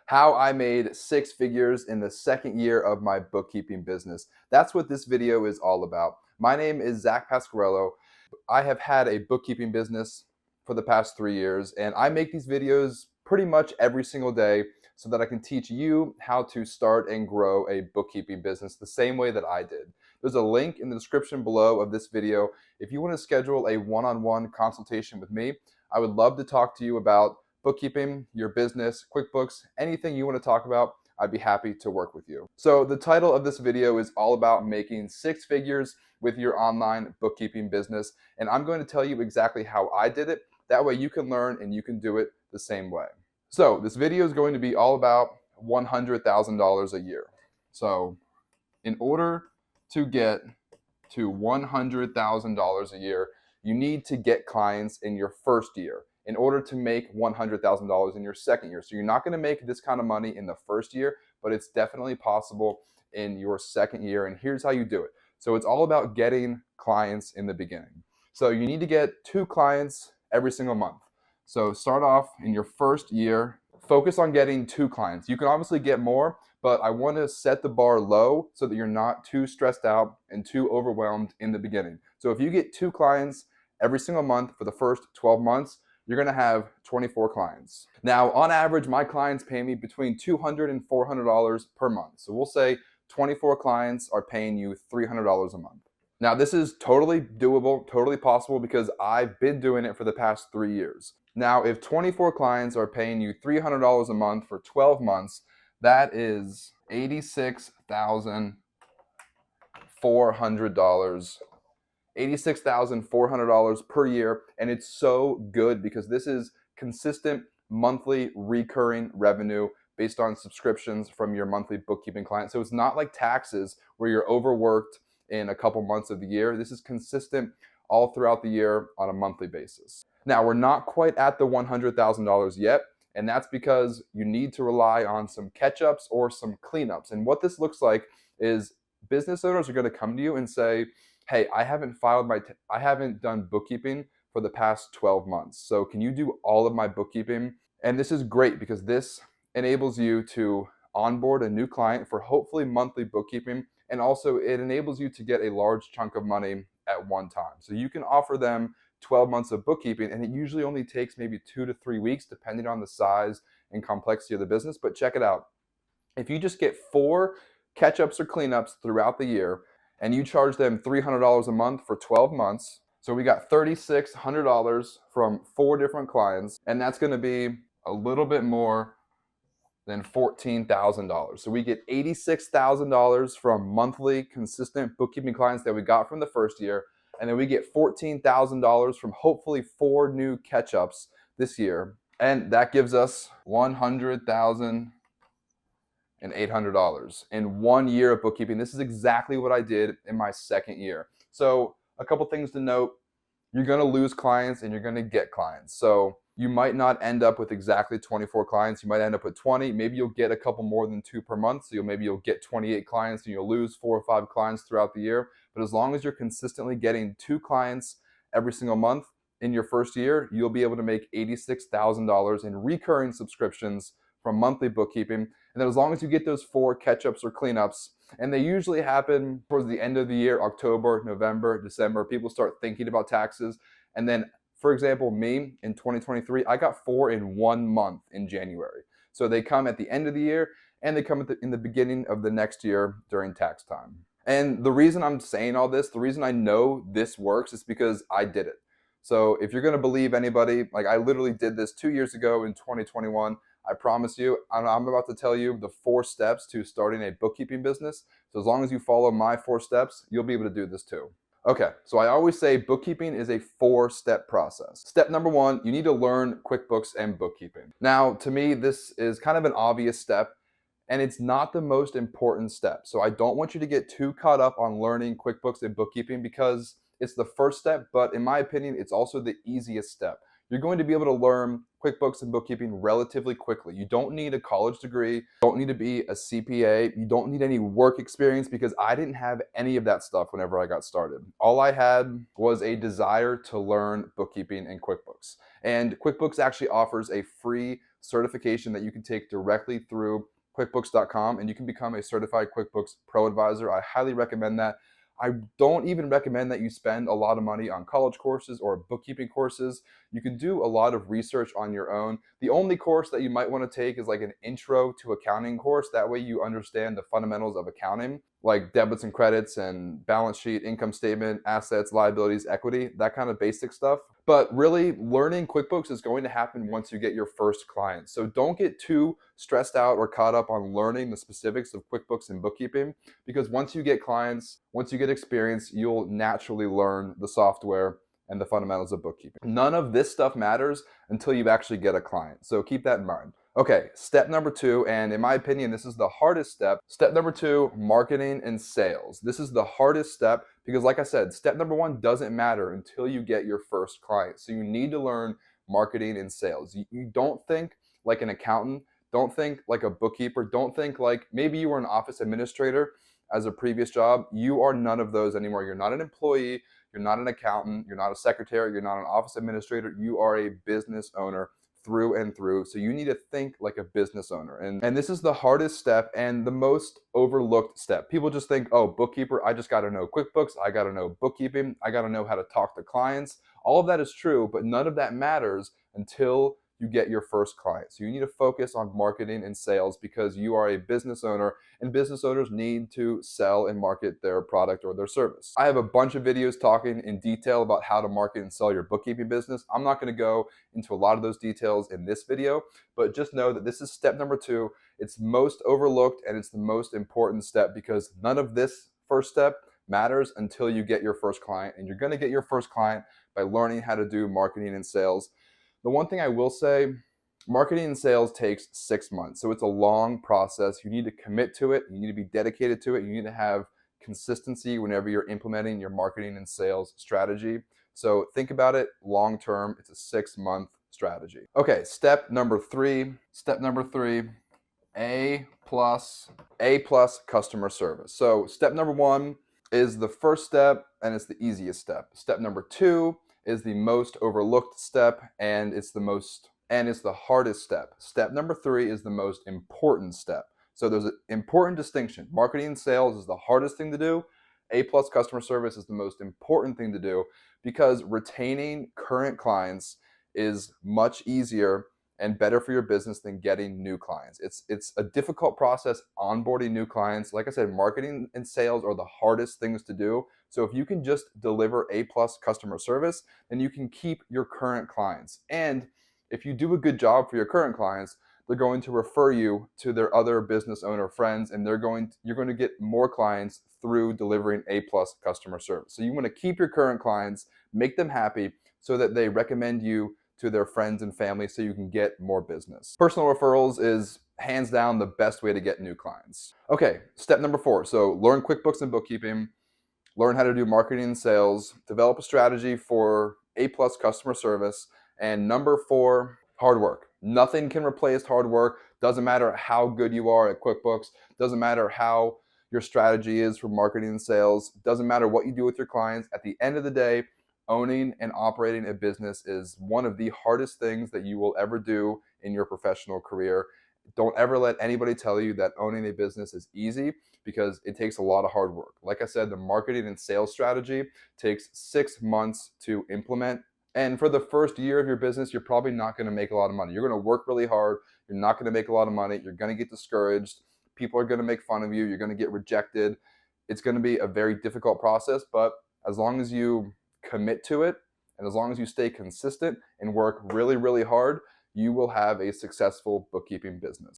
how I made 6 figures in the second year of my bookkeeping business. That's what this video is all about. My name is Zach Pasquarello. I have had a bookkeeping business for the past 3 years, and I make these videos pretty much every single day so that I can teach you how to start and grow a bookkeeping business the same way that I did. There's a link in the description below of this video. If you want to schedule a one-on-one consultation with me, I would love to talk to you about bookkeeping, your business, QuickBooks, anything you want to talk about. I'd be happy to work with you. So the title of this video is all about making 6 figures with your online bookkeeping business. And I'm going to tell you exactly how I did it. That way you can learn and you can do it the same way. So this video is going to be all about $100,000 a year. So in order to get to $100,000 a year, you need to get clients in your first year in order to make $100,000 in your second year. So you're not going to make this kind of money in the first year, but it's definitely possible in your second year. And here's how you do it. So it's all about getting clients in the beginning. So you need to get 2 clients every single month. So start off in your first year, focus on getting 2 clients. You can obviously get more, but I want to set the bar low so that you're not too stressed out and too overwhelmed in the beginning. So if you get 2 clients every single month for the first 12 months, you're going to have 24 clients. Now, on average, my clients pay me between $200 and $400 per month. So we'll say 24 clients are paying you $300 a month. Now, this is totally doable, totally possible because I've been doing it for the past 3 years. Now, if 24 clients are paying you $300 a month for 12 months, that is $86,400. $86,400 per year, and it's so good because this is consistent monthly recurring revenue based on subscriptions from your monthly bookkeeping client. So it's not like taxes where you're overworked in a couple months of the year. This is consistent all throughout the year on a monthly basis. Now, we're not quite at the $100,000 yet, and that's because you need to rely on some catch-ups or some cleanups. And what this looks like is business owners are going to come to you and say, hey, I haven't done bookkeeping for the past 12 months. So can you do all of my bookkeeping? And this is great because this enables you to onboard a new client for hopefully monthly bookkeeping. And also it enables you to get a large chunk of money at one time. So you can offer them 12 months of bookkeeping, and it usually only takes maybe 2 to 3 weeks depending on the size and complexity of the business. But check it out. If you just get 4 catch-ups or cleanups throughout the year, and you charge them $300 a month for 12 months. So we got $3,600 from 4 different clients, and that's going to be a little bit more than $14,000. So we get $86,000 from monthly consistent bookkeeping clients that we got from the first year, and then we get $14,000 from hopefully 4 new catch-ups this year, and that gives us $100,800 in 1 year of bookkeeping. This is exactly what I did in my second year. So a couple things to note: you're going to lose clients and you're going to get clients. So you might not end up with exactly 24 clients. You might end up with 20. Maybe you'll get a couple more than 2 per month. So maybe you'll get 28 clients and you'll lose 4 or 5 clients throughout the year. But as long as you're consistently getting 2 clients every single month in your first year, you'll be able to make $86,000 in recurring subscriptions from monthly bookkeeping. And then as long as you get those 4 catch-ups or cleanups, and they usually happen towards the end of the year, October, November, December, people start thinking about taxes. And then, for example, me in 2023, I got 4 in 1 month in January. So they come at the end of the year and they come in the beginning of the next year during tax time. And the reason I'm saying all this, the reason I know this works is because I did it. So if you're going to believe anybody, like I literally did this 2 years ago in 2021. I promise you, I'm about to tell you the 4 steps to starting a bookkeeping business. So as long as you follow my 4 steps, you'll be able to do this too. Okay, so I always say bookkeeping is a 4-step process. Step number 1, you need to learn QuickBooks and bookkeeping. Now, to me, this is kind of an obvious step, and it's not the most important step. So I don't want you to get too caught up on learning QuickBooks and bookkeeping because it's the first step, but in my opinion, it's also the easiest step. You're going to be able to learn QuickBooks and bookkeeping relatively quickly. You don't need a college degree, you don't need to be a CPA, you don't need any work experience because I didn't have any of that stuff whenever I got started. All I had was a desire to learn bookkeeping and QuickBooks. And QuickBooks actually offers a free certification that you can take directly through QuickBooks.com, and you can become a certified QuickBooks Pro Advisor. I highly recommend that. I don't even recommend that you spend a lot of money on college courses or bookkeeping courses. You can do a lot of research on your own. The only course that you might want to take is like an intro to accounting course. That way you understand the fundamentals of accounting, like debits and credits and balance sheet, income statement, assets, liabilities, equity, that kind of basic stuff. But really, learning QuickBooks is going to happen once you get your first client. So don't get too stressed out or caught up on learning the specifics of QuickBooks and bookkeeping, because once you get clients, once you get experience, you'll naturally learn the software and the fundamentals of bookkeeping. None of this stuff matters until you actually get a client. So keep that in mind. Okay, step number 2, and in my opinion, this is the hardest step. Step number 2, marketing and sales. This is the hardest step because, like I said, step number 1 doesn't matter until you get your first client. So you need to learn marketing and sales. You don't think like an accountant, don't think like a bookkeeper, don't think like maybe you were an office administrator as a previous job. You are none of those anymore. You're not an employee, you're not an accountant, you're not a secretary, you're not an office administrator. You are a business owner through and through. So you need to think like a business owner. And this is the hardest step and the most overlooked step. People just think, oh, bookkeeper, I just got to know QuickBooks, I got to know bookkeeping, I got to know how to talk to clients. All of that is true, but none of that matters until you get your first client. So you need to focus on marketing and sales because you are a business owner, and business owners need to sell and market their product or their service. I have a bunch of videos talking in detail about how to market and sell your bookkeeping business. I'm not going to go into a lot of those details in this video, but just know that this is step number 2. It's most overlooked and it's the most important step because none of this first step matters until you get your first client, and you're going to get your first client by learning how to do marketing and sales. The one thing I will say, marketing and sales takes 6 months. So it's a long process. You need to commit to it. You need to be dedicated to it. You need to have consistency whenever you're implementing your marketing and sales strategy. So think about it long term. It's a 6-month strategy. Okay, step number 3. Step number 3, A plus customer service. So step number 1 is the first step and it's the easiest step. Step number 2 is the most overlooked step and it's the hardest step. Step number 3 is the most important step. So there's an important distinction. Marketing and sales is the hardest thing to do. A plus customer service is the most important thing to do because retaining current clients is much easier and better for your business than getting new clients. It's a difficult process onboarding new clients. Like I said, marketing and sales are the hardest things to do. So if you can just deliver A plus customer service, then you can keep your current clients. And if you do a good job for your current clients, they're going to refer you to their other business owner friends, and you're going to get more clients through delivering A plus customer service. So you want to keep your current clients, make them happy so that they recommend you to their friends and family so you can get more business. Personal referrals is hands down the best way to get new clients. Okay, step number 4. So learn QuickBooks and bookkeeping, learn how to do marketing and sales, develop a strategy for A plus customer service, and number 4, hard work. Nothing can replace hard work. Doesn't matter how good you are at QuickBooks, doesn't matter how your strategy is for marketing and sales, doesn't matter what you do with your clients. At the end of the day, owning and operating a business is one of the hardest things that you will ever do in your professional career. Don't ever let anybody tell you that owning a business is easy because it takes a lot of hard work. Like I said, the marketing and sales strategy takes 6 months to implement. And for the first year of your business, you're probably not going to make a lot of money. You're going to work really hard. You're not going to make a lot of money. You're going to get discouraged. People are going to make fun of you. You're going to get rejected. It's going to be a very difficult process, but as long as you commit to it, and as long as you stay consistent and work really, really hard, you will have a successful bookkeeping business.